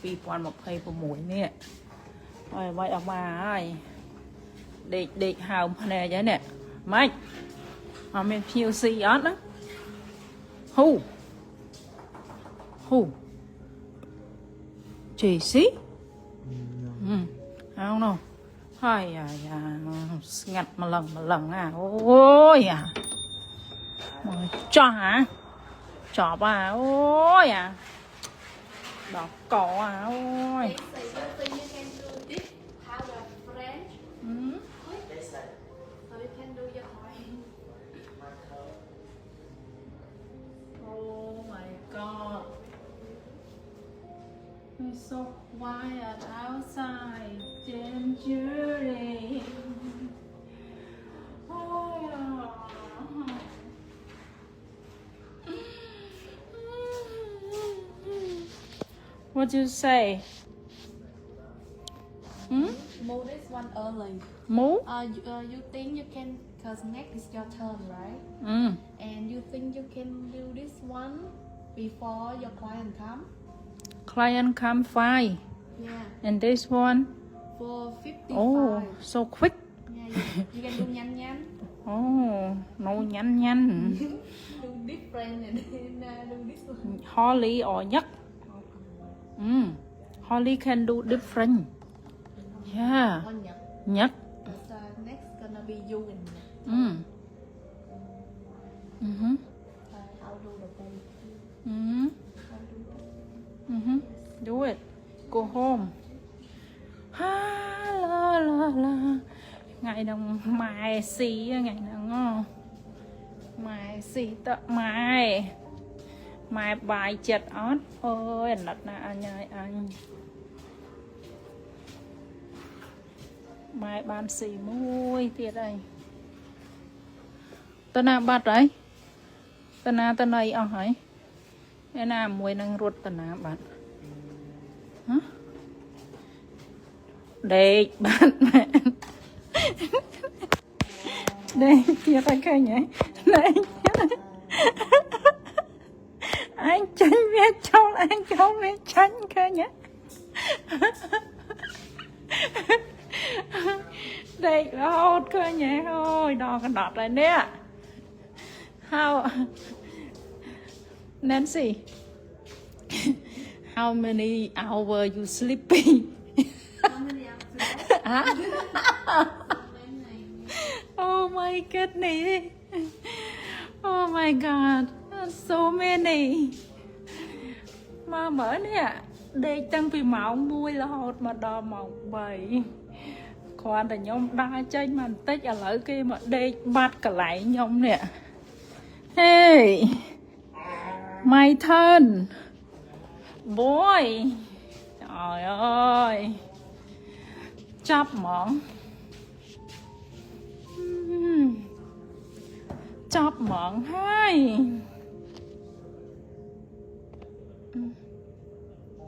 2026នេះហើយមិនអត់មកហើយដេកហើមភ្នែកហ្នឹងនេះម៉េចអត់មានភៀវស៊ីអត់ណាហ៊ូJC เอาเนาะហើយយ៉ាស្ងាត់ម្លឹងអូយមកចោះចប់អូយដល់កអូយ Oh my god It's so quiet outside, dangerous. Oh, yeah. What do you say? Move this one early. Move? You think you can, cause next is your turn, right? And you think you can do this one before your client come? Client come 5. Yeah. And this one? For 55. Oh, so quick. Yeah, you can do nyan. Oh, no nhăn. Do different and then do this one. Holly or nhất. Holly can do different. Yeah. One nhật. Nhất. So next gonna be you and nhật. I'll do the baby. Do it. Go home. La. Ngày đồng mai xí ngày nào mai xí tợ mai bài chật ót ôi nật nè anh ơi anh mai ban xì môi tiệt đây tên nào bắt đấy tên này ở hỏi tên nào mùi năng ruột tên nào bạn hả đây bạn mẹ đây kia tay cây nhỉ đây anh tránh biết trong anh không biết tránh cơ nhé đây hốt cơ nhé thôi đo cái đọt này nè how Nancy how many hours you sleeping How many hours? Oh my goodness. Oh my god. So many. Mà mở nè. Đây tăng vì máu mùi là hột mà đo mọc bầy. Khoan là nhóm đa chênh mà tích ở lỡ kia mà đây bắt cả lại nhóm nè. Hey. My turn. Boy. Trời ơi. Chắp mỏng. Chop mỏng hai